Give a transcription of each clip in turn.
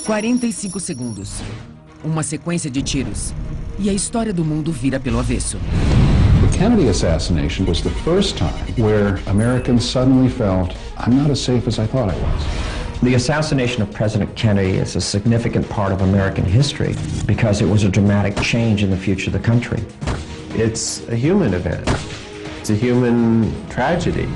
45 segundos. Uma sequência de tiros. E a história do mundo vira pelo avesso. The Kennedy assassination was the first time where Americans suddenly felt, I'm not as safe as I thought I was. The assassination of President Kennedy is a significant part of American history because it was a dramatic change in the future of the country. It's a human event. It's a human tragedy.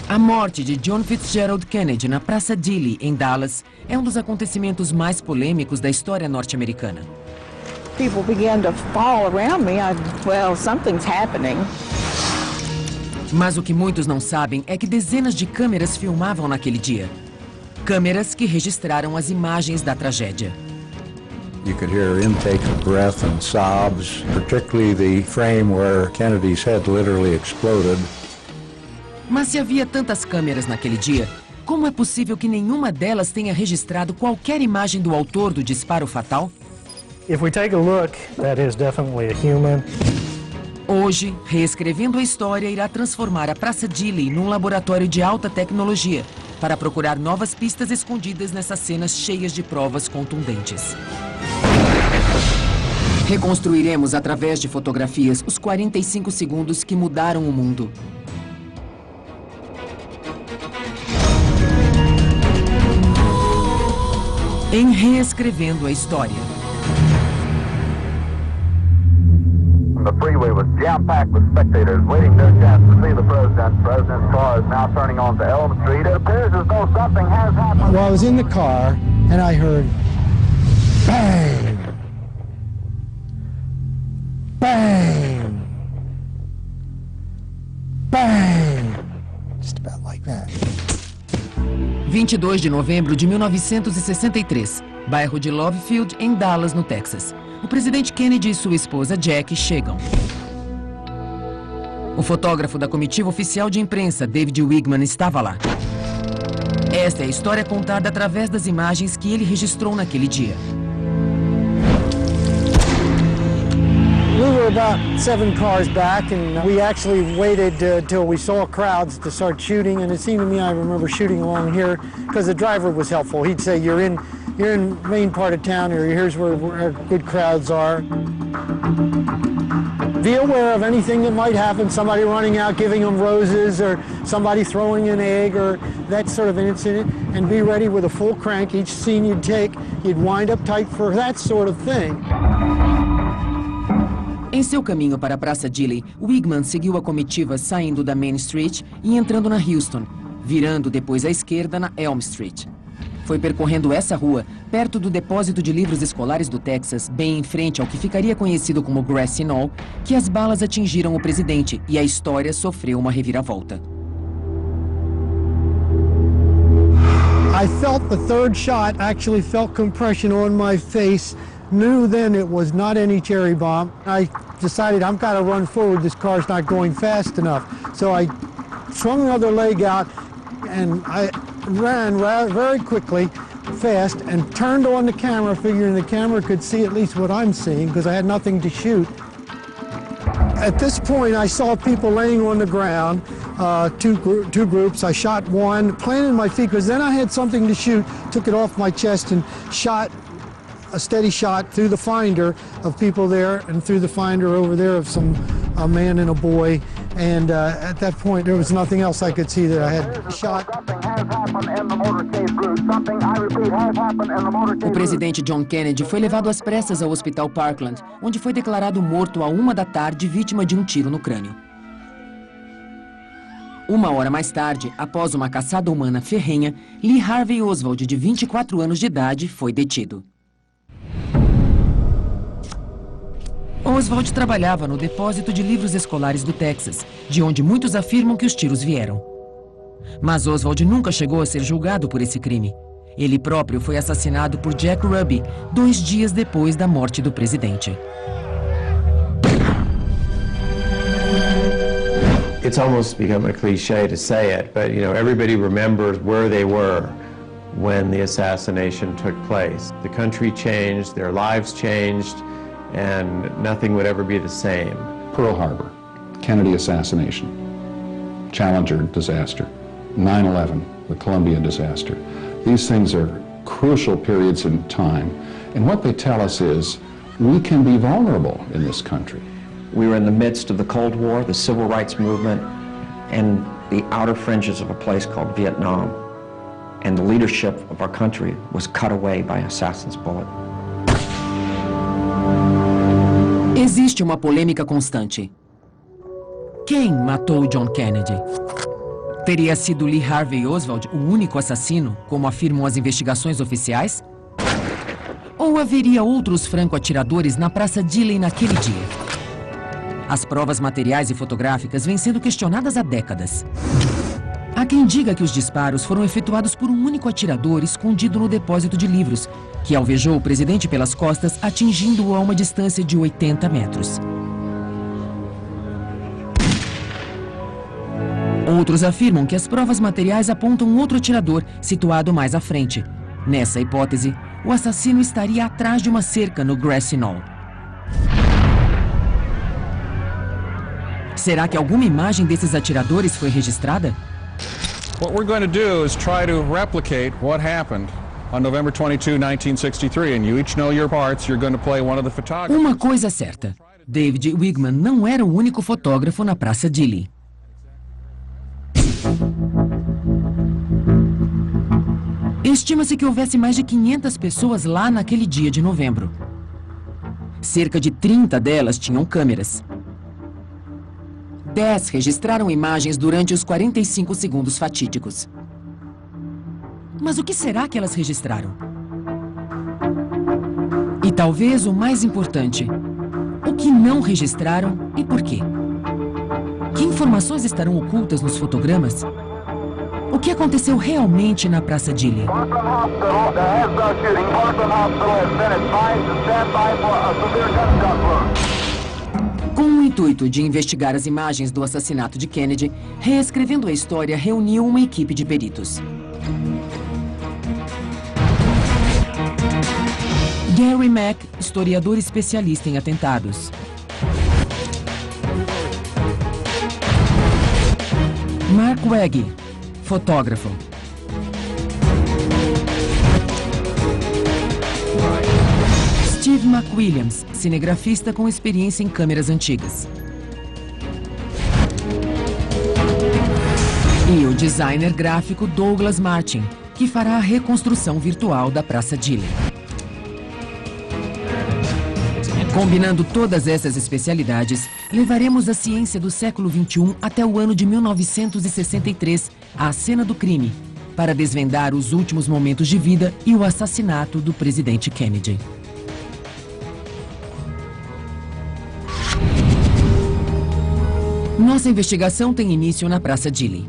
A morte de John Fitzgerald Kennedy na Praça Dilley, em Dallas, é um dos acontecimentos mais polêmicos da história norte-americana. People began to fall around me. Well, something's happening. Mas o que muitos não sabem é que dezenas de câmeras filmavam naquele dia. Câmeras que registraram as imagens da tragédia. You could hear intake of breath and sobs, particularly the frame where Kennedy's head literally exploded. Mas se havia tantas câmeras naquele dia, como é possível que nenhuma delas tenha registrado qualquer imagem do autor do disparo fatal? If we take a look, that is definitely a human. Hoje, Reescrevendo a História irá transformar a Praça Dilley num laboratório de alta tecnologia para procurar novas pistas escondidas nessas cenas cheias de provas contundentes. Reconstruiremos através de fotografias os 45 segundos que mudaram o mundo. Em Reescrevendo a História. The freeway was jam-packed with spectators waiting their chance to see the president. The president's car is now turning onto Elm Street. It appears as though something has happened. Well, I was in the car and I heard bang, bang, bang, just about like that. 22 de novembro de 1963, bairro de Love Field, em Dallas, no Texas. O presidente Kennedy e sua esposa Jackie chegam. O fotógrafo da comitiva oficial de imprensa, David Wigman, estava lá. Esta é a história contada através das imagens que ele registrou naquele dia. We were about 7 cars back, and we actually waited till we saw crowds to start shooting. And it seemed to me I remember shooting along here because the driver was helpful. He'd say, you're in the main part of town, or here's where good crowds are. Be aware of anything that might happen, somebody running out giving them roses, or somebody throwing an egg, or that sort of an incident, and be ready with a full crank. Each scene you'd take, you'd wind up tight for that sort of thing. Em seu caminho para a Praça Dilley, Wigman seguiu a comitiva saindo da Main Street e entrando na Houston, virando depois à esquerda na Elm Street. Foi percorrendo essa rua, perto do depósito de livros escolares do Texas, bem em frente ao que ficaria conhecido como Grassy Knoll, que as balas atingiram o presidente e a história sofreu uma reviravolta. I felt the third shot, actually felt compression on my face. Knew then it was not any cherry bomb. I decided I've got to run forward. This car's not going fast enough. So I swung another leg out and I ran very quickly, fast, and turned on the camera, figuring the camera could see at least what I'm seeing because I had nothing to shoot. At this point, I saw people laying on the ground, two groups. I shot one, planted my feet because then I had something to shoot, took it off my chest and shot a steady shot through the finder of people there and through the finder over there of a man and a boy. And at that point, there was nothing else I could see that I had shot. O presidente John Kennedy foi levado às pressas ao Hospital Parkland, onde foi declarado morto à 1 da tarde, vítima de um tiro no crânio. 1 hora mais tarde, após uma caçada humana ferrenha, Lee Harvey Oswald, de 24 anos de idade, foi detido. Oswald trabalhava no depósito de livros escolares do Texas, de onde muitos afirmam que os tiros vieram. Mas Oswald nunca chegou a ser julgado por esse crime. Ele próprio foi assassinado por Jack Ruby 2 dias depois da morte do presidente. It's almost become a cliche to say it, but everybody remembers where they were when the assassination took place. The country changed, their lives changed, and nothing would ever be the same. Pearl Harbor, Kennedy assassination, Challenger disaster. 9/11, the Columbia disaster. These things are crucial periods in time, and what they tell us is we can be vulnerable in this country. We were in the midst of the Cold War, the Civil Rights Movement, and the outer fringes of a place called Vietnam. And the leadership of our country was cut away by an assassin's bullet. Existe uma polêmica constante. Quem matou John Kennedy? Teria sido Lee Harvey Oswald o único assassino, como afirmam as investigações oficiais? Ou haveria outros franco-atiradores na Praça Dilley naquele dia? As provas materiais e fotográficas vêm sendo questionadas há décadas. Há quem diga que os disparos foram efetuados por um único atirador escondido no depósito de livros, que alvejou o presidente pelas costas, atingindo-o a uma distância de 80 metros. Outros afirmam que as provas materiais apontam outro atirador, situado mais à frente. Nessa hipótese, o assassino estaria atrás de uma cerca no Grassy Knoll. Será que alguma imagem desses atiradores foi registrada? What we're going to do is try to replicate what happened on November 22, 1963, and you each know your parts. You're going to play one of the photographers. Uma coisa é certa, David Wigman não era o único fotógrafo na Praça Dilley. Estima-se que houvesse mais de 500 pessoas lá naquele dia de novembro. Cerca de 30 delas tinham câmeras. 10 registraram imagens durante os 45 segundos fatídicos. Mas o que será que elas registraram? E talvez o mais importante, o que não registraram e por quê? Que informações estarão ocultas nos fotogramas? O que aconteceu realmente na Praça Dilley? Com o intuito de investigar as imagens do assassinato de Kennedy, Reescrevendo a História reuniu uma equipe de peritos. Gary Mack, historiador especialista em atentados. Mark Wegg, fotógrafo. Steve McWilliams, cinegrafista com experiência em câmeras antigas. E o designer gráfico Douglas Martin, que fará a reconstrução virtual da Praça Dilley. Combinando todas essas especialidades, levaremos a ciência do século XXI até o ano de 1963, à cena do crime, para desvendar os últimos momentos de vida e o assassinato do presidente Kennedy. Nossa investigação tem início na Praça Dilley.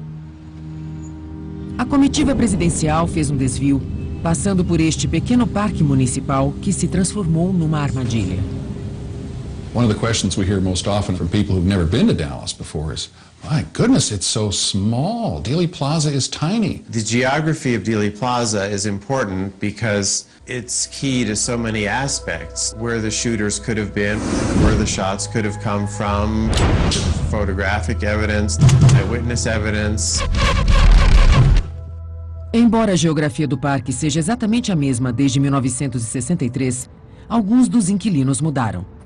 A comitiva presidencial fez um desvio, passando por este pequeno parque municipal que se transformou numa armadilha. One of the questions we hear most often from people who've never been to Dallas before is, my goodness, it's so small. Dealey Plaza is tiny. The geography of Dealey Plaza is important because it's key to so many aspects. Where the shooters could have been, where the shots could have come from, the photographic evidence, eyewitness evidence. Embora a geografia do parque seja exatamente a mesma desde 1963, alguns dos inquilinos mudaram.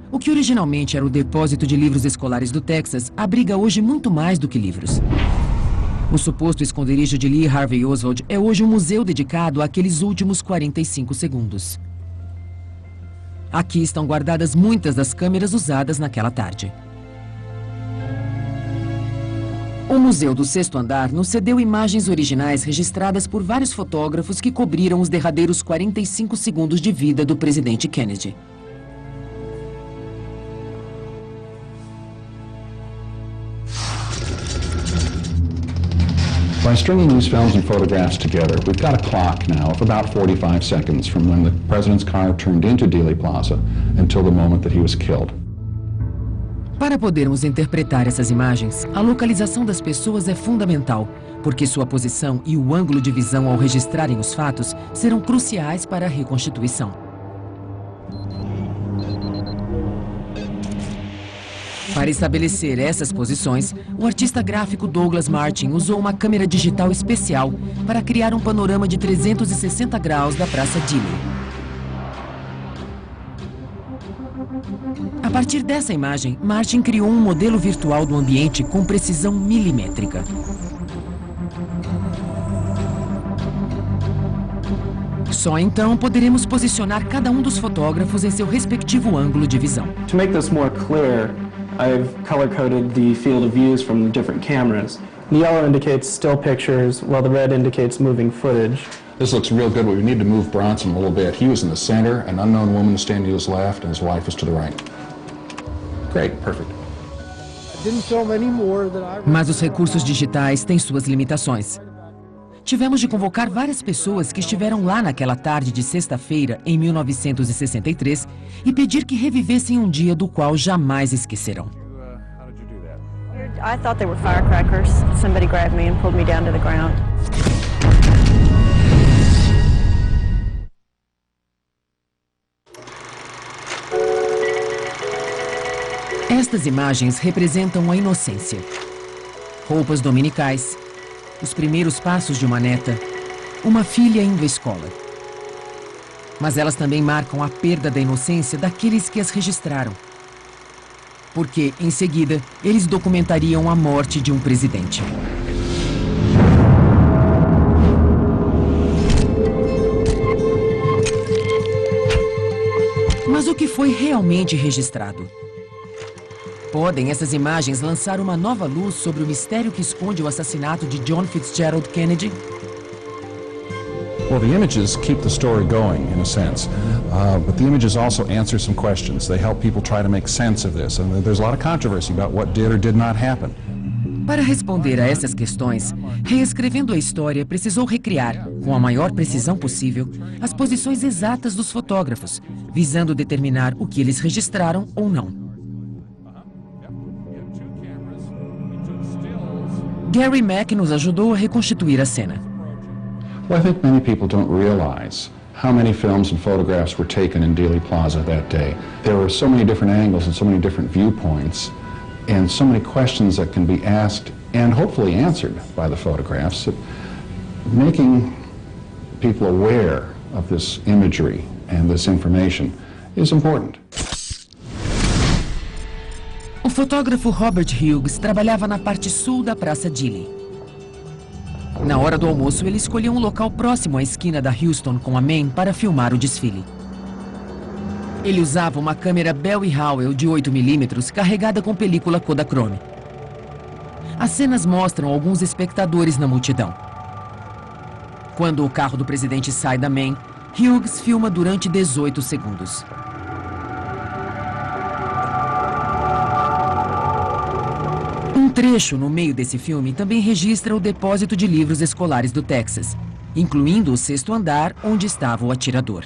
O que originalmente era o depósito de livros escolares do Texas abriga hoje muito mais do que livros. O suposto esconderijo de Lee Harvey Oswald é hoje um museu dedicado àqueles últimos 45 segundos. Aqui estão guardadas muitas das câmeras usadas naquela tarde. O Museu do Sexto Andar nos cedeu imagens originais registradas por vários fotógrafos que cobriram os derradeiros 45 segundos de vida do presidente Kennedy. By stringing these films and photographs together, we've got a clock now of about 45 seconds from when the president's car turned into Dealey Plaza until the moment that he was killed. Para podermos interpretar essas imagens, a localização das pessoas é fundamental, porque sua posição e o ângulo de visão ao registrarem os fatos serão cruciais para a reconstituição. Para estabelecer essas posições, o artista gráfico Douglas Martin usou uma câmera digital especial para criar um panorama de 360 graus da Praça Dealey. A partir dessa imagem, Martin criou um modelo virtual do ambiente com precisão milimétrica. Só então poderemos posicionar cada um dos fotógrafos em seu respectivo ângulo de visão. To make this more clear, I've color-coded the field of views from the different cameras. The yellow indicates still pictures, while the red indicates moving footage. This looks real good, but we need to move Bronson a little bit. He was in the center, an unknown woman is standing to his left, and his wife was to the right. Great, perfect. Mas os recursos digitais têm suas limitações. Tivemos de convocar várias pessoas que estiveram lá naquela tarde de sexta-feira, em 1963, e pedir que revivessem um dia do qual jamais esquecerão. I thought they were firecrackers. Somebody grabbed me and pulled me down to the ground. Estas imagens representam a inocência. Roupas dominicais, os primeiros passos de uma neta, uma filha indo à escola. Mas elas também marcam a perda da inocência daqueles que as registraram. Porque, em seguida, eles documentariam a morte de um presidente. Mas o que foi realmente registrado? Podem essas imagens lançar uma nova luz sobre o mistério que esconde o assassinato de John Fitzgerald Kennedy? Well, the images keep the story going, in a sense, but the images also answer some questions. They help people try to make sense of this, and there's a lot of controversy about what did or did not happen. Para responder a essas questões, reescrevendo a história precisou recriar, com a maior precisão possível, as posições exatas dos fotógrafos, visando determinar o que eles registraram ou não. Gary Mack nos ajudou a reconstituir a cena. Well, I think many people don't realize how many films and photographs were taken in Dealey Plaza that day. There were so many different angles and so many different viewpoints and so many questions that can be asked and hopefully answered by the photographs. That making people aware of this imagery and this information is important. O fotógrafo Robert Hughes trabalhava na parte sul da Praça Dealey. Na hora do almoço, ele escolheu um local próximo à esquina da Houston com a Main para filmar o desfile. Ele usava uma câmera Bell & Howell de 8mm carregada com película Kodachrome. As cenas mostram alguns espectadores na multidão. Quando o carro do presidente sai da Main, Hughes filma durante 18 segundos. Um trecho no meio desse filme também registra o depósito de livros escolares do Texas, incluindo o 6º andar onde estava o atirador.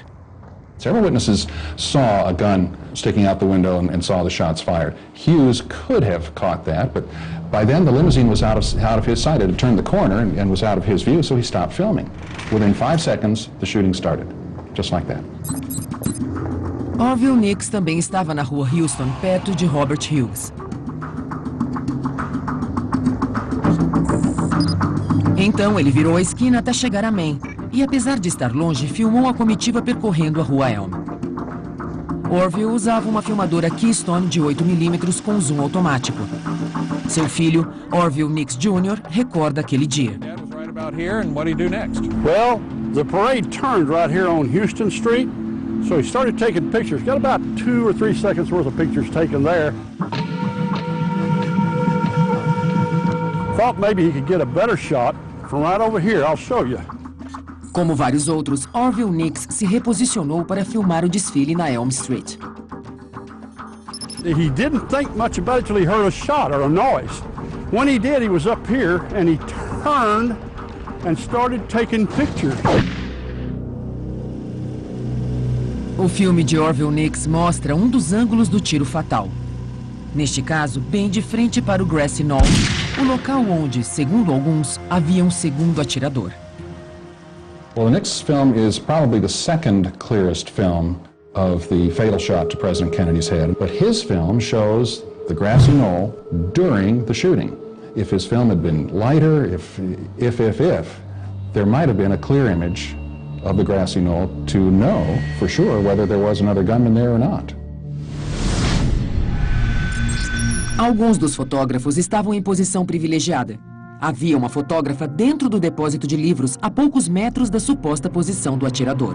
Several witnesses saw a gun sticking out the window and saw the shots fired. Hughes could have caught that, but by then the limousine was out of his sight. It had turned the corner and was out of his view, so he stopped filming. Within 5 seconds, the shooting started, just like that. Orville Nix também estava na rua Houston, perto de Robert Hughes. Então ele virou a esquina até chegar a Main e, apesar de estar longe, filmou a comitiva percorrendo a rua Elm. Orville usava uma filmadora Keystone de 8mm com zoom automático. Seu filho, Orville Nix Jr., recorda aquele dia. Well, the parade turned right here on Houston Street, so he started taking pictures. Got about 2 or 3 seconds worth of pictures taken there. Thought maybe he could get a better shot from right over here. I'll show you. Como vários outros, Orville Nix se reposicionou para filmar o desfile na Elm Street. He didn't think much about it till he heard a shot or a noise. When he did, he was up here and he turned and started taking pictures. O filme de Orville Nix mostra um dos ângulos do tiro fatal. Neste caso, bem de frente para o Grassy Knoll, o local onde, segundo alguns, havia um segundo atirador. Well, the Nix film is probably the second clearest film of the fatal shot to President Kennedy's head, but his film shows the grassy knoll during the shooting. If his film had been lighter, if, there might have been a clear image of the grassy knoll to know for sure whether there was another gunman there or not. Alguns dos fotógrafos estavam em posição privilegiada. Havia uma fotógrafa dentro do depósito de livros a poucos metros da suposta posição do atirador.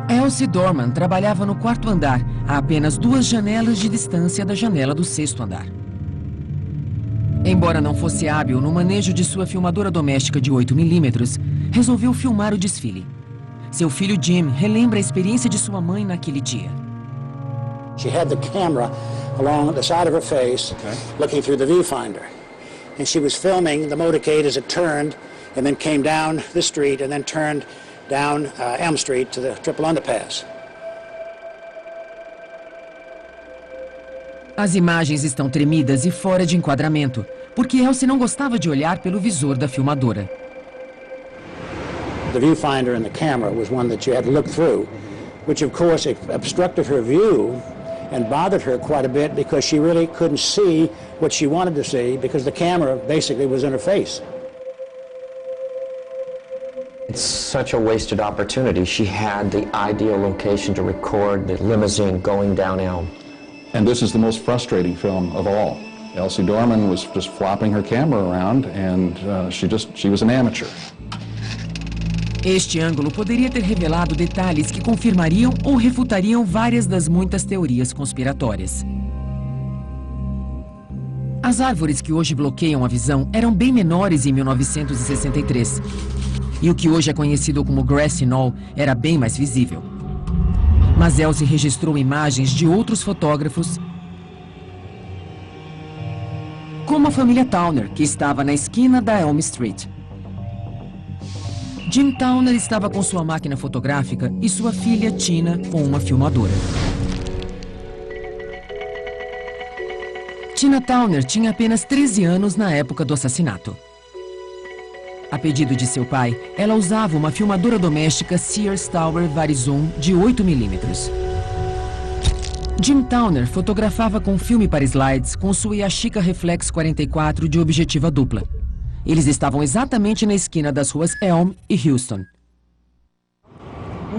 Elsie Dorman trabalhava no 4º andar, a apenas 2 janelas de distância da janela do 6º andar. Embora não fosse hábil no manejo de sua filmadora doméstica de 8mm, resolveu filmar o desfile. Seu filho Jim relembra a experiência de sua mãe naquele dia. She had the camera along the side of her face, looking through the viewfinder. And she was filming the motorcade as it turned and then came down this street and then turned down Elm Street to the triple underpass. As imagens estão tremidas e fora de enquadramento, porque Elsie não gostava de olhar pelo visor da filmadora. The viewfinder in the camera was one that you had to look through, which of course obstructed her view and bothered her quite a bit because she really couldn't see what she wanted to see because the camera basically was in her face. It's such a wasted opportunity. She had the ideal location to record the limousine going down Elm. And this is the most frustrating film of all. Elsie Dorman was just flopping her camera around and she was an amateur. Este ângulo poderia ter revelado detalhes que confirmariam ou refutariam várias das muitas teorias conspiratórias. As árvores que hoje bloqueiam a visão eram bem menores em 1963. E o que hoje é conhecido como Grassy Knoll era bem mais visível. Mas Elsie registrou imagens de outros fotógrafos, como a família Towner, que estava na esquina da Elm Street. Jim Towner estava com sua máquina fotográfica e sua filha Tina com uma filmadora. Tina Towner tinha apenas 13 anos na época do assassinato. A pedido de seu pai, ela usava uma filmadora doméstica Sears Tower Varizon de 8mm. Jim Towner fotografava com filme para slides com sua Yashica Reflex 44 de objetiva dupla. Eles estavam exatamente na esquina das ruas Elm e Houston.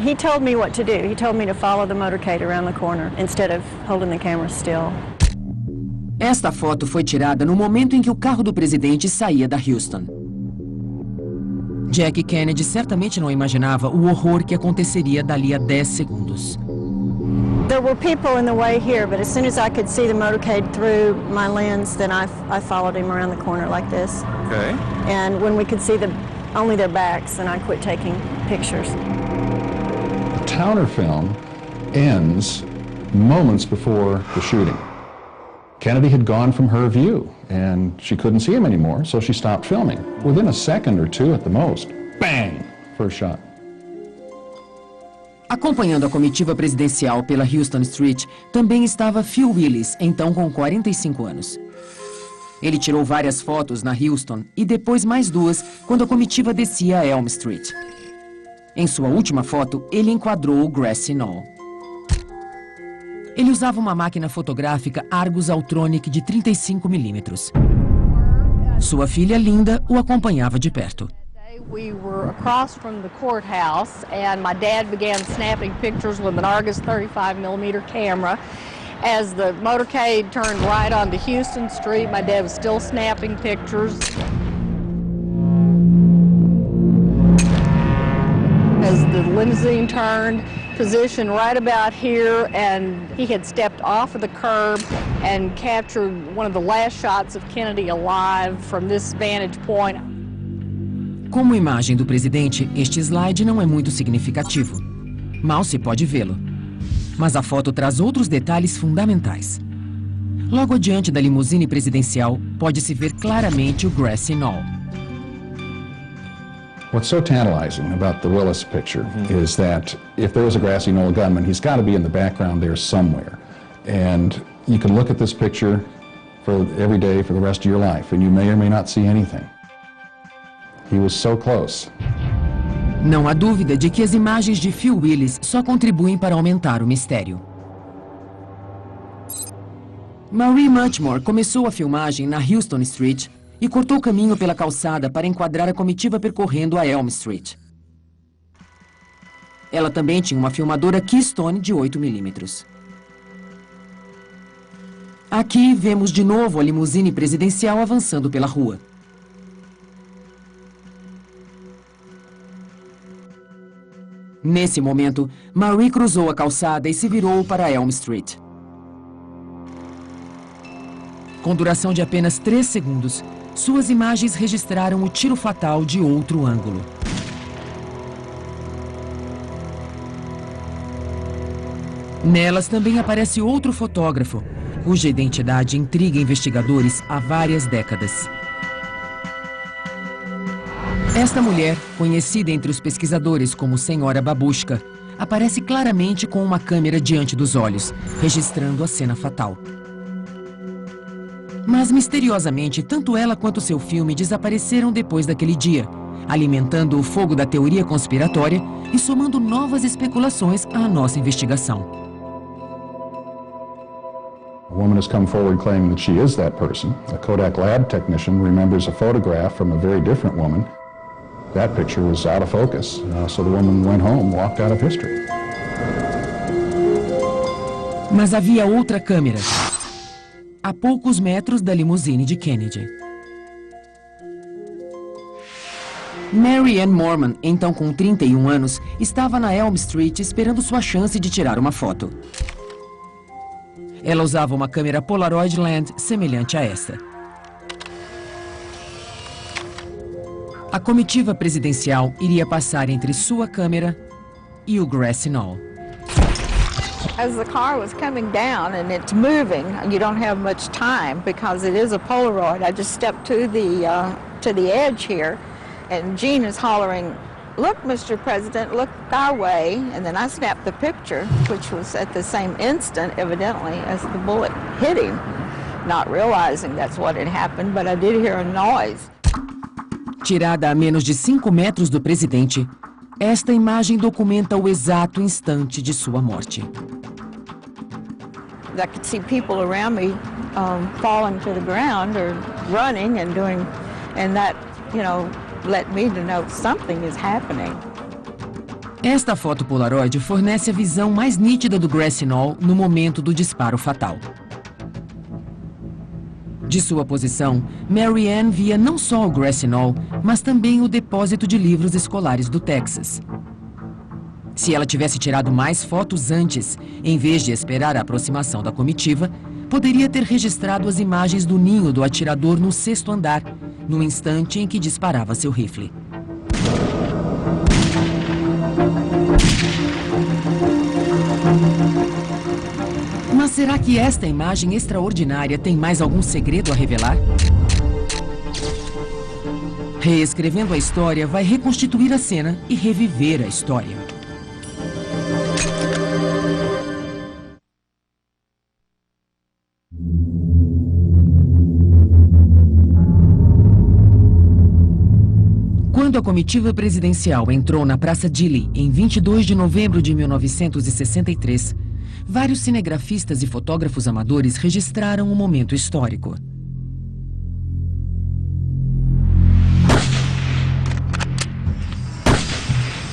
He told me what to do. He told me to follow the motorcade around the corner instead of holding the camera still. Esta foto foi tirada no momento em que o carro do presidente saía da Houston. Jackie Kennedy certamente não imaginava o horror que aconteceria dali a 10 segundos. There were people in the way here, but as soon as I could see the motorcade through my lens, then I followed him around the corner like this. Okay. And when we could see only their backs, then I quit taking pictures. The Towner film ends moments before the shooting. Kennedy had gone from her view, and she couldn't see him anymore, so she stopped filming. Within a second or two at the most, bang, first shot. Acompanhando a comitiva presidencial pela Houston Street, também estava Phil Willis, então com 45 anos. Ele tirou várias fotos na Houston e depois mais 2 quando a comitiva descia a Elm Street. Em sua última foto, ele enquadrou o Grassy Knoll. Ele usava uma máquina fotográfica Argus Altronic de 35mm. Sua filha Linda o acompanhava de perto. We were across from the courthouse, and my dad began snapping pictures with an Argus 35mm camera. As the motorcade turned right onto Houston Street, my dad was still snapping pictures. As the limousine turned, position right about here, and he had stepped off of the curb and captured one of the last shots of Kennedy alive from this vantage point. Como imagem do presidente, este slide não é muito significativo. Mal se pode vê-lo. Mas a foto traz outros detalhes fundamentais. Logo adiante da limusine presidencial, pode-se ver claramente o Grassy Knoll. What's so tantalizing about the Willis picture is that if there was a Grassy Knoll gunman, he's got to be in the background there somewhere. And you can look at this picture for every day for the rest of your life, and you may or may not see anything. He was so close. Não há dúvida de que as imagens de Phil Willis só contribuem para aumentar o mistério. Marie Muchmore começou a filmagem na Houston Street e cortou caminho pela calçada para enquadrar a comitiva percorrendo a Elm Street. Ela também tinha uma filmadora Keystone de 8mm. Aqui vemos de novo a limusine presidencial avançando pela rua. Nesse momento, Marie cruzou a calçada e se virou para Elm Street. Com duração de apenas 3 segundos, suas imagens registraram o tiro fatal de outro ângulo. Nelas também aparece outro fotógrafo, cuja identidade intriga investigadores há várias décadas. Esta mulher, conhecida entre os pesquisadores como Senhora Babushka, aparece claramente com uma câmera diante dos olhos, registrando a cena fatal. Mas, misteriosamente, tanto ela quanto seu filme desapareceram depois daquele dia, alimentando o fogo da teoria conspiratória e somando novas especulações à nossa investigação. A woman has come forward claiming that she is that person. A Kodak lab technician remembers a photograph from a very different woman. That picture was out of focus, so the woman went home, walked out of history. Mas havia outra câmera, a poucos metros da limusine de Kennedy. Mary Ann Moorman, então com 31 anos, estava na Elm Street esperando sua chance de tirar uma foto. Ela usava uma câmera Polaroid Land semelhante a esta. A comitiva presidencial iria passar entre sua câmera e o Grassy Knoll. As the car was coming down and it's moving, you don't have much time because it is a Polaroid. I just stepped to the edge here, and Gene is hollering, "Look, Mr. President, look our way." And then I snapped the picture, which was at the same instant, evidently, as the bullet hit him, not realizing that's what had happened, but I did hear a noise. Tirada a menos de 5 metros do presidente, esta imagem documenta o exato instante de sua morte. I could see people around me falling to the ground or running and doing, and that, let me to know something is happening. Esta foto Polaroid fornece a visão mais nítida do Grassy Knoll no momento do disparo fatal. De sua posição, Mary Ann via não só o Grassy Knoll, mas também o depósito de livros escolares do Texas. Se ela tivesse tirado mais fotos antes, em vez de esperar a aproximação da comitiva, poderia ter registrado as imagens do ninho do atirador no 6º andar, no instante em que disparava seu rifle. Mas será que esta imagem extraordinária tem mais algum segredo a revelar? Reescrevendo a história vai reconstituir a cena e reviver a história. Quando a comitiva presidencial entrou na Praça Dilley em 22 de novembro de 1963, vários cinegrafistas e fotógrafos amadores registraram um momento histórico.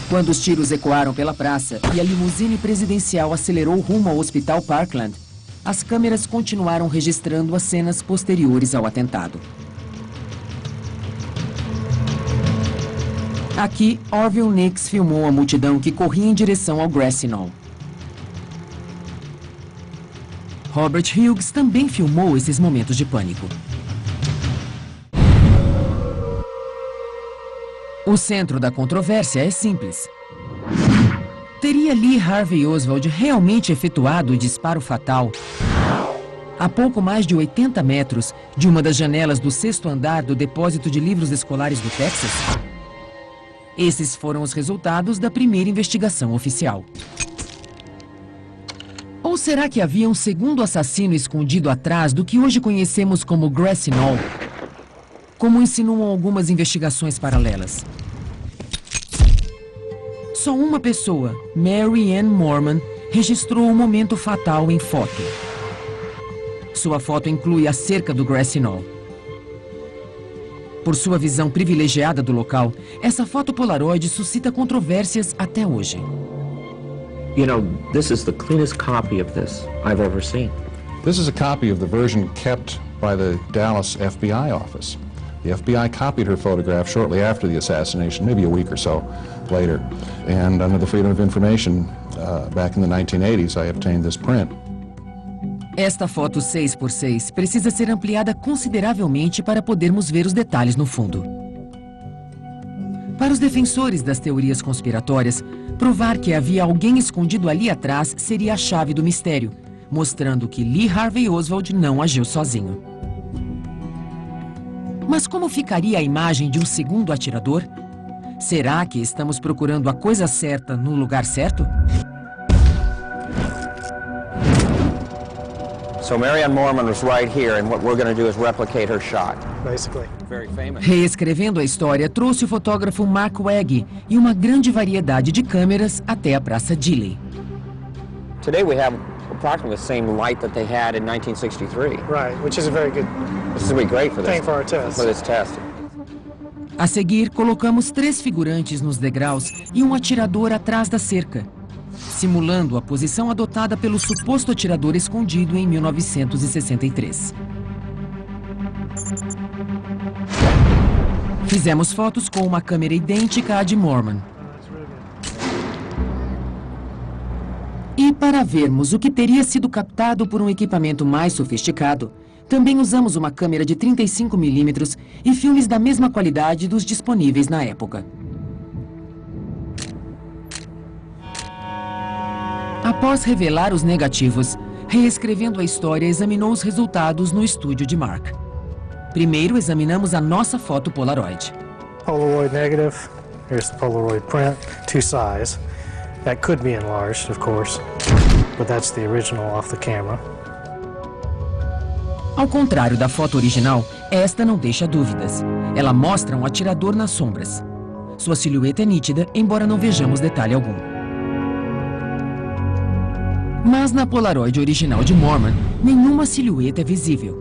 Quando os tiros ecoaram pela praça e a limusine presidencial acelerou rumo ao Hospital Parkland, as câmeras continuaram registrando as cenas posteriores ao atentado. Aqui, Orville Nix filmou a multidão que corria em direção ao Grassy Knoll. Robert Hughes também filmou esses momentos de pânico. O centro da controvérsia é simples. Teria Lee Harvey Oswald realmente efetuado o disparo fatal a pouco mais de 80 metros de uma das janelas do 6º andar do depósito de livros escolares do Texas? Esses foram os resultados da primeira investigação oficial. Ou será que havia um segundo assassino escondido atrás do que hoje conhecemos como Grassy Knoll, como insinuam algumas investigações paralelas? Só uma pessoa, Mary Ann Moorman, registrou o momento fatal em foto. Sua foto inclui a cerca do Grassy Knoll. Por sua visão privilegiada do local, essa foto Polaroid suscita controvérsias até hoje. You know, this is the cleanest copy of this I've ever seen. This is a copy of the version kept by the Dallas FBI office. The FBI copied her photograph shortly after the assassination, maybe a week or so later. And under the Freedom of Information, back in the 1980s, I obtained this print. Esta foto 6x6 precisa ser ampliada consideravelmente para podermos ver os detalhes no fundo. Para os defensores das teorias conspiratórias, provar que havia alguém escondido ali atrás seria a chave do mistério, mostrando que Lee Harvey Oswald não agiu sozinho. Mas como ficaria a imagem de um segundo atirador? Será que estamos procurando a coisa certa no lugar certo? So Marianne Moorman was right here, and what we're going to do is replicate her shot. Basically. Very famous. Reescrevendo a história, trouxe o fotógrafo Mark Wegg e uma grande variedade de câmeras até a Praça Gilley. Today we have approximately the same light that they had in 1963. Right, which is a very good This is going to be great for this. thing for our test. For this test. A seguir, colocamos 3 figurantes nos degraus e um atirador atrás da cerca, simulando a posição adotada pelo suposto atirador escondido em 1963. Fizemos fotos com uma câmera idêntica à de Moorman. E para vermos o que teria sido captado por um equipamento mais sofisticado, também usamos uma câmera de 35mm e filmes da mesma qualidade dos disponíveis na época. Após revelar os negativos, reescrevendo a história, examinou os resultados no estúdio de Mark. Primeiro, examinamos a nossa foto Polaroid. Polaroid negative. Here's the Polaroid print, 2 size. That could be enlarged, of course, but that's the original off the camera. Ao contrário da foto original, esta não deixa dúvidas. Ela mostra um atirador nas sombras. Sua silhueta é nítida, embora não vejamos detalhe algum. Mas na Polaroid original de Moorman, nenhuma silhueta é visível.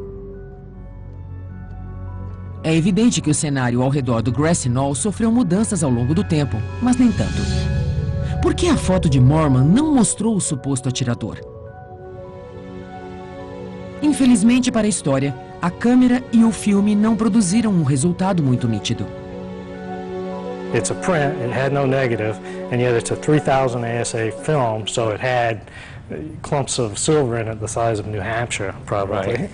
É evidente que o cenário ao redor do Grassy Knoll sofreu mudanças ao longo do tempo, mas nem tanto. Por que a foto de Moorman não mostrou o suposto atirador? Infelizmente para a história, a câmera e o filme não produziram um resultado muito nítido. It's a print, it had no negative, and yet it's a 3000 ASA film, so it had clumps of silver in it the size of New Hampshire, probably. Right.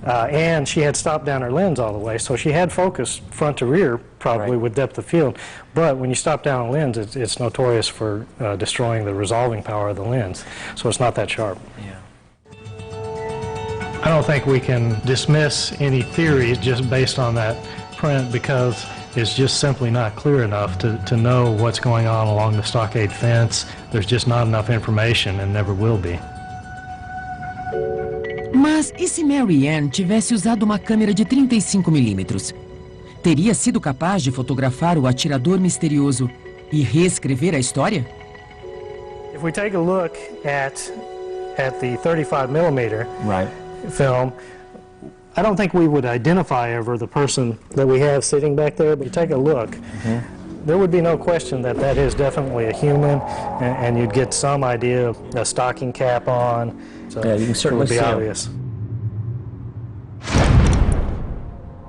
And she had stopped down her lens all the way, so she had focus front to rear, probably Right. with depth of field. But when you stop down a lens, it's notorious for destroying the resolving power of the lens, so it's not that sharp. Yeah. I don't think we can dismiss any theories just based on that print because it's just simply not clear enough to know what's going on along the stockade fence. There's just not enough information and never will be. Mas e se Marianne tivesse usado uma câmera de 35mm? Teria sido capaz de fotografar o atirador misterioso e reescrever a história? If we take a look at the 35mm Right. film, I don't think we would identify ever the person that we have sitting back there, but you take a look, there would be no question that that is definitely a human, and you'd get some idea of a stocking cap on. So Yeah, you can certainly it would be see 'em. obvious.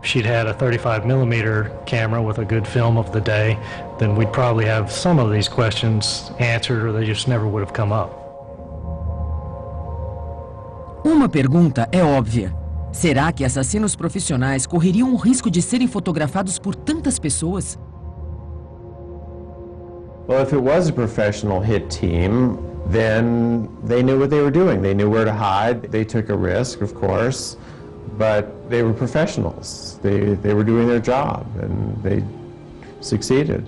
If she'd had a 35mm camera with a good film of the day, then we'd probably have some of these questions answered, or they just never would have come up. Uma pergunta é óbvia. Será que assassinos profissionais correriam o risco de serem fotografados por tantas pessoas? Well, if it was a professional hit team, then they knew what they were doing. They knew where to hide. They took a risk, of course, but they were professionals. They were doing their job, and they succeeded.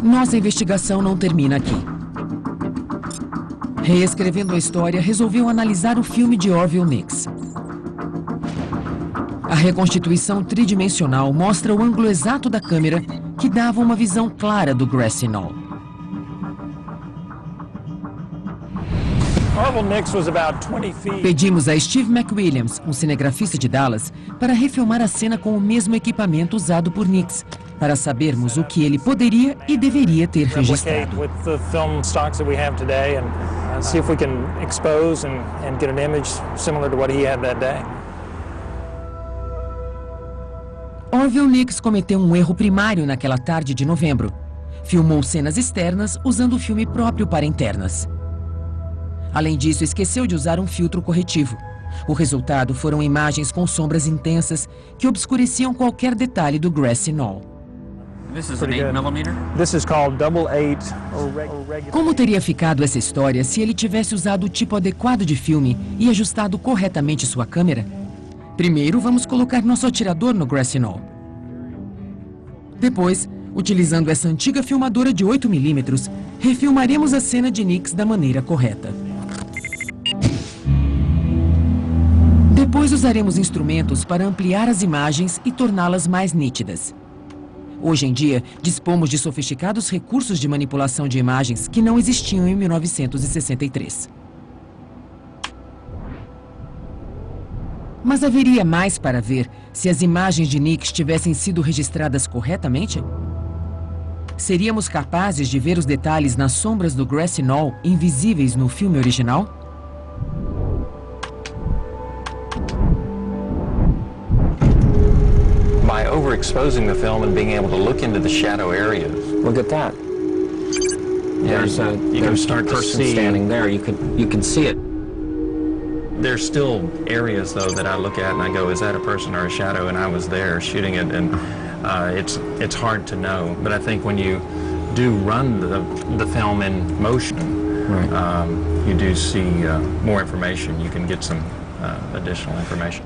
Nossa investigação não termina aqui. Reescrevendo a história, resolveu analisar o filme de Orville Nix. A reconstituição tridimensional mostra o ângulo exato da câmera que dava uma visão clara do Grassy Knoll. Pedimos a Steve McWilliams, um cinegrafista de Dallas, para refilmar a cena com o mesmo equipamento usado por Nix, para sabermos o que ele poderia e deveria ter registrado. Orville Nix cometeu um erro primário naquela tarde de novembro. Filmou cenas externas usando o filme próprio para internas. Além disso, esqueceu de usar um filtro corretivo. O resultado foram imagens com sombras intensas que obscureciam qualquer detalhe do grassy knoll. Como teria ficado essa história se ele tivesse usado o tipo adequado de filme e ajustado corretamente sua câmera? Primeiro, vamos colocar nosso atirador no grassy knoll. Depois, utilizando essa antiga filmadora de 8mm, refilmaremos a cena de Nix da maneira correta. Depois usaremos instrumentos para ampliar as imagens e torná-las mais nítidas. Hoje em dia, dispomos de sofisticados recursos de manipulação de imagens que não existiam em 1963. Mas haveria mais para ver se as imagens de Nix tivessem sido registradas corretamente? Seríamos capazes de ver os detalhes nas sombras do grassy knoll invisíveis no filme original? By overexposing the film and being able to look into the shadow areas. Look at that. There's a person standing there. You can see it. There's still areas, though, that I look at and I go, is that a person or a shadow? And I was there shooting it, and it's hard to know. But I think when you do run the film in motion, right. You do see more information. You can get some additional information.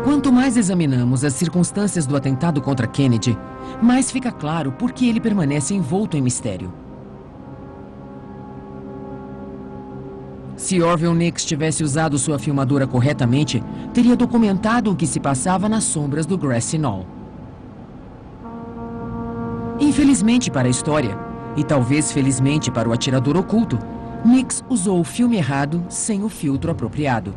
Quanto mais examinamos as circunstâncias do atentado contra Kennedy, mais fica claro por que ele permanece envolto em mistério. Se Orville Nix tivesse usado sua filmadora corretamente, teria documentado o que se passava nas sombras do grassy knoll. Infelizmente para a história, e talvez felizmente para o atirador oculto, Nix usou o filme errado sem o filtro apropriado.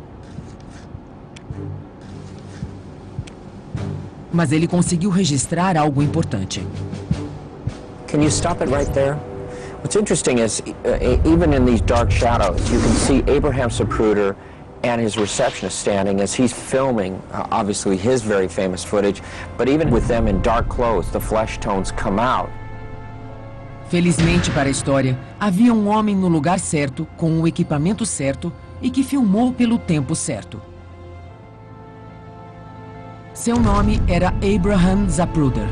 Mas ele conseguiu registrar algo importante. Can you stop it right there? What's interesting is, even in these dark shadows, you can see Abraham Zapruder and his receptionist standing as he's filming, obviously his very famous footage, but even with them in dark clothes, the flesh tones come out. Felizmente para a história, havia um homem no lugar certo, com o equipamento certo e que filmou pelo tempo certo. Seu nome era Abraham Zapruder.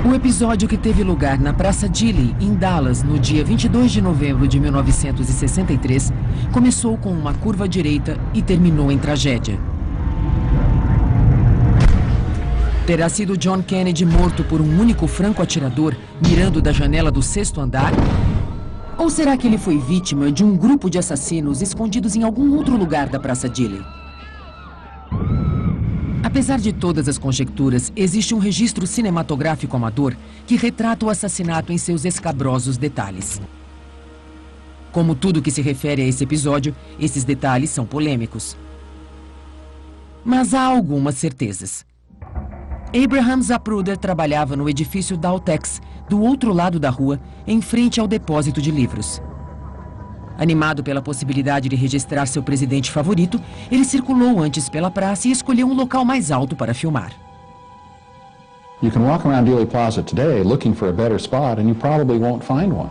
O episódio que teve lugar na Praça Gilley, em Dallas, no dia 22 de novembro de 1963, começou com uma curva à direita e terminou em tragédia. Terá sido John Kennedy morto por um único franco-atirador mirando da janela do 6º andar? Ou será que ele foi vítima de um grupo de assassinos escondidos em algum outro lugar da Praça Gilley? Apesar de todas as conjecturas, existe um registro cinematográfico amador que retrata o assassinato em seus escabrosos detalhes. Como tudo que se refere a esse episódio, esses detalhes são polêmicos. Mas há algumas certezas. Abraham Zapruder trabalhava no edifício Daltex, do outro lado da rua, em frente ao depósito de livros. Animado pela possibilidade de registrar seu presidente favorito, ele circulou antes pela praça e escolheu um local mais alto para filmar. You can walk around Dealey Plaza today looking for a better spot and you probably won't find one.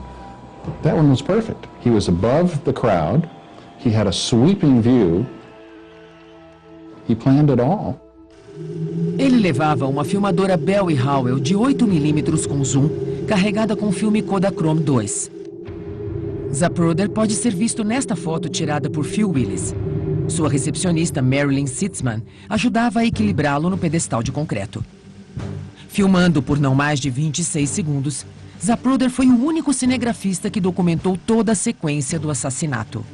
That one was perfect. He was above the crowd. He had a sweeping view. He planned it all. Ele levava uma filmadora Bell & Howell de 8mm com zoom, carregada com filme Kodachrome 2. Zapruder pode ser visto nesta foto tirada por Phil Willis. Sua recepcionista, Marilyn Sitzman, ajudava a equilibrá-lo no pedestal de concreto. Filmando por não mais de 26 segundos, Zapruder foi o único cinegrafista que documentou toda a sequência do assassinato.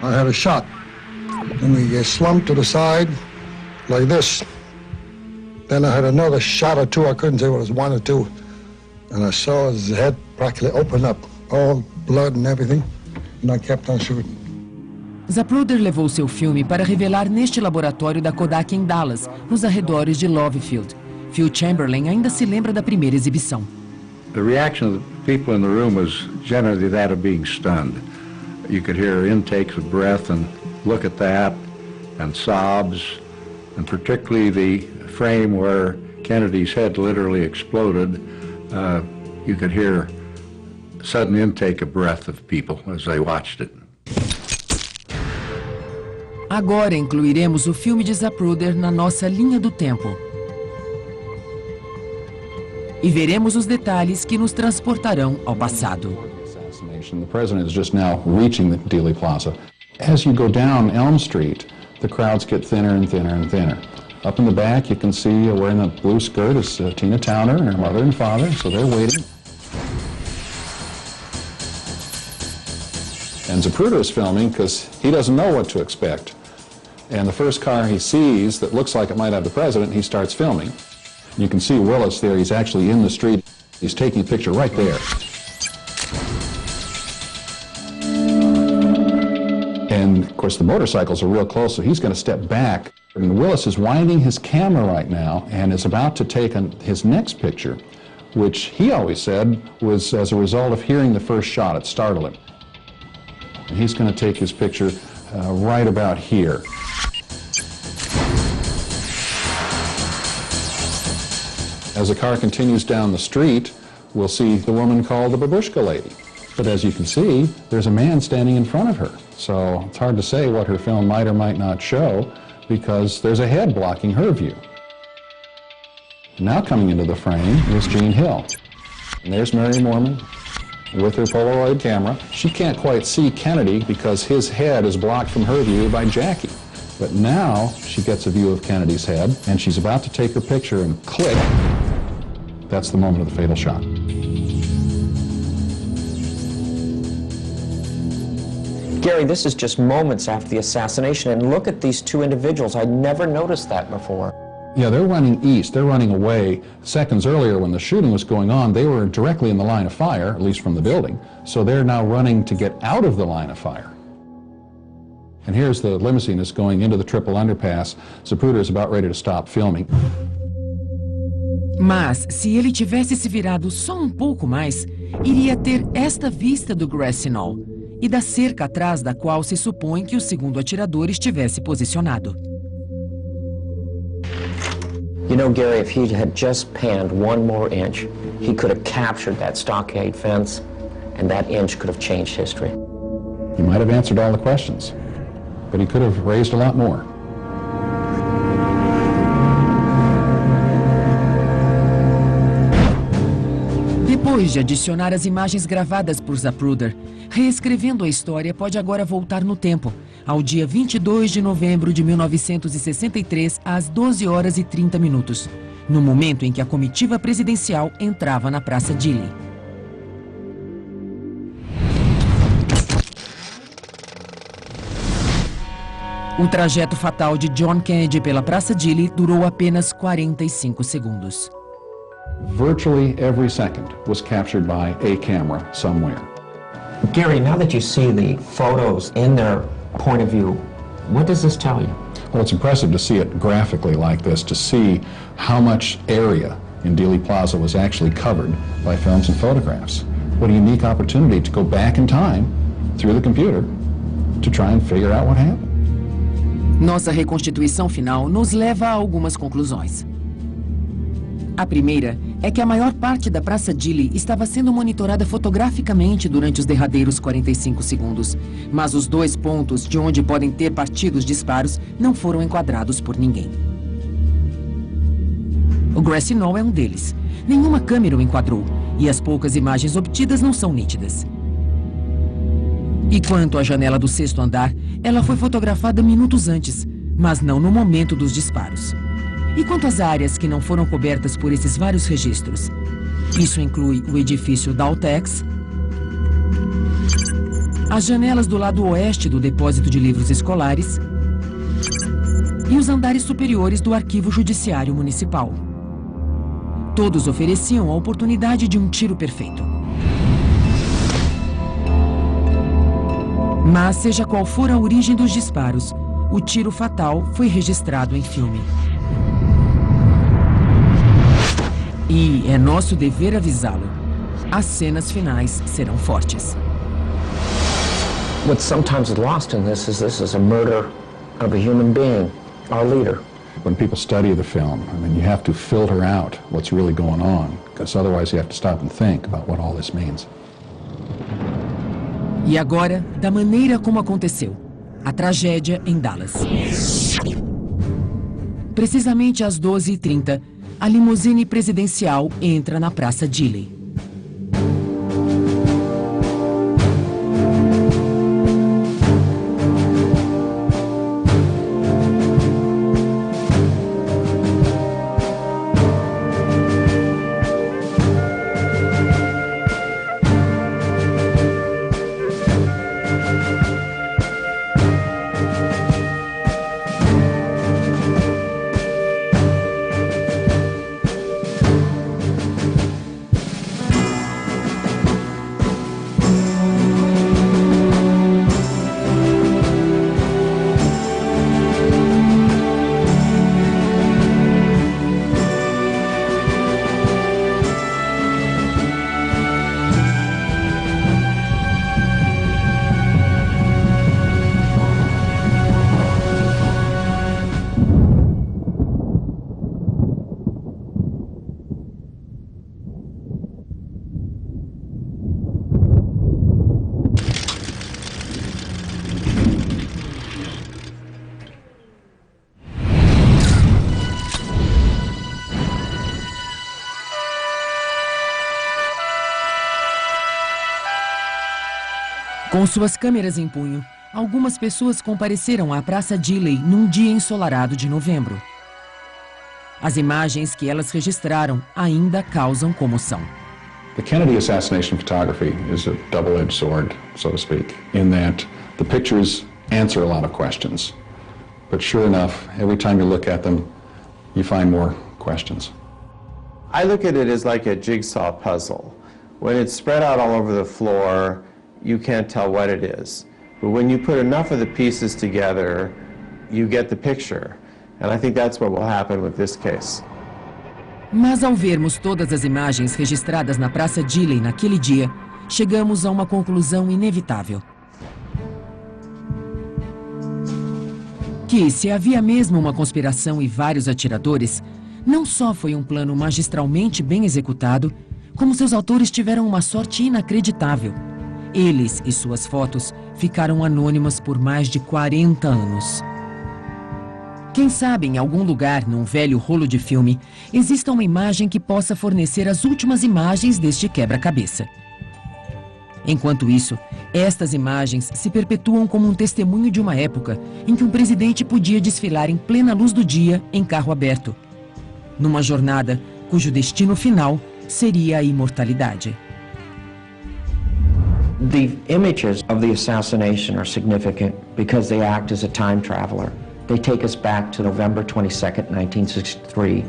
I had a shot, and we slumped to the side, like this. Then I had another shot or two. I couldn't say what it was, one or two. And I saw his head practically open up, all blood and everything. And I kept on shooting. Zapruder levou seu filme para revelar neste laboratório da Kodak em Dallas, nos arredores de Love Field. Phil Chamberlain ainda se lembra da primeira exibição. The reaction of the people in the room was generally that of being stunned. You could hear intakes of breath and look at that, and sobs, and particularly the frame where Kennedy's head literally exploded. You could hear sudden intake of breath of people as they watched it. Agora incluiremos o filme de Zapruder na nossa linha do tempo. E veremos os detalhes que nos transportarão ao passado. The president is just now reaching the Dealey Plaza. As you go down Elm Street, the crowds get thinner and thinner and thinner. Up in the back, you can see wearing a blue skirt is Tina Towner and her mother and father, so they're waiting. And Zapruder is filming because he doesn't know what to expect. And the first car he sees that looks like it might have the president, he starts filming. You can see Willis there, he's actually in the street. He's taking a picture right there. And of course the motorcycles are real close, so he's going to step back. And Willis is winding his camera right now and is about to take his next picture, which he always said was as a result of hearing the first shot. It startled him. And he's going to take his picture right about here. As the car continues down the street, we'll see the woman called the Babushka lady. But as you can see, there's a man standing in front of her. So it's hard to say what her film might or might not show because there's a head blocking her view. Now coming into the frame is Jean Hill. And there's Mary Moorman with her Polaroid camera. She can't quite see Kennedy because his head is blocked from her view by Jackie. But now she gets a view of Kennedy's head and she's about to take her picture and click. That's the moment of the fatal shot. Gary, this is just moments after the assassination, and look at these two individuals. I'd never noticed that before. Yeah, they're running east. They're running away. Seconds earlier when the shooting was going on, they were directly in the line of fire, at least from the building. So they're now running to get out of the line of fire. And here's the limousine that's going into the triple underpass. Zapruder is about ready to stop filming. Mas, se ele tivesse se virado só um pouco mais, iria ter esta vista do Grassy Knoll e da cerca atrás da qual se supõe que o segundo atirador estivesse posicionado. You know, Gary, if he had just panned one more inch, he could have captured that stockade fence, and that inch could have changed history. He might have answered all the questions, but he could have raised a lot more. Depois de adicionar as imagens gravadas por Zapruder, reescrevendo a história pode agora voltar no tempo, ao dia 22 de novembro de 1963, às 12 horas e 30 minutos, no momento em que a comitiva presidencial entrava na Praça Dealey. O trajeto fatal de John Kennedy pela Praça Dealey durou apenas 45 segundos. Virtually every second was captured by a camera somewhere. Gary, now that you see the photos in their point of view, what does this tell you? Well, it's impressive to see it graphically like this, to see how much area in Dealey Plaza was actually covered by films and photographs. What a unique opportunity to go back in time through the computer to try and figure out what happened. Nossa reconstituição final nos leva a algumas conclusões. A primeira é que a maior parte da Praça Dealey estava sendo monitorada fotograficamente durante os derradeiros 45 segundos, mas os dois pontos de onde podem ter partido os disparos não foram enquadrados por ninguém. O Grassy Knoll é um deles. Nenhuma câmera o enquadrou e as poucas imagens obtidas não são nítidas. E quanto à janela do 6º andar, ela foi fotografada minutos antes, mas não no momento dos disparos. E quanto às áreas que não foram cobertas por esses vários registros? Isso inclui o edifício Daltex, as janelas do lado oeste do depósito de livros escolares e os andares superiores do Arquivo Judiciário Municipal. Todos ofereciam a oportunidade de um tiro perfeito. Mas, seja qual for a origem dos disparos, o tiro fatal foi registrado em filme. E é nosso dever avisá-lo. As cenas finais serão fortes. What's sometimes lost in this is a murder of a human being, our leader. When people study the film, I mean, you have to filter out what's really going on, because otherwise you have to stop and think about what all this means. E agora, da maneira como aconteceu, a tragédia em Dallas. Precisamente às 12h30, a limusine presidencial entra na Praça Gilley. Com suas câmeras em punho, algumas pessoas compareceram à Praça Gilley num dia ensolarado de novembro. As imagens que elas registraram ainda causam comoção. The Kennedy assassination photography is a double-edged sword, so to speak, in that the pictures answer a lot of questions. But sure enough, every time you look at them, you find more questions. I look at it as like a jigsaw puzzle. When it's spread out all over the floor, you can't tell what it is. But when you put enough of the pieces together, you get the picture. And I think that's what will happen with this case. Mas ao vermos todas as imagens registradas na Praça Gilley naquele dia, chegamos a uma conclusão inevitável. Que, se havia mesmo uma conspiração e vários atiradores, não só foi um plano magistralmente bem executado, como seus autores tiveram uma sorte inacreditável. Eles e suas fotos ficaram anônimas por mais de 40 anos. Quem sabe em algum lugar, num velho rolo de filme, exista uma imagem que possa fornecer as últimas imagens deste quebra-cabeça. Enquanto isso, estas imagens se perpetuam como um testemunho de uma época em que um presidente podia desfilar em plena luz do dia em carro aberto, numa jornada cujo destino final seria a imortalidade. The images of the assassination are significant because they act as a time traveler. They take us back to November 22nd, 1963,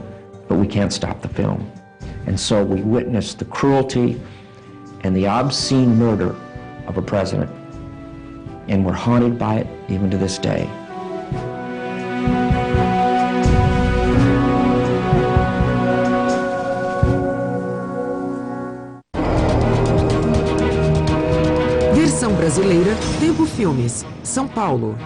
but we can't stop the film. And so we witness the cruelty and the obscene murder of a president, and we're haunted by it even to this day. Versão brasileira, Tempo Filmes, São Paulo.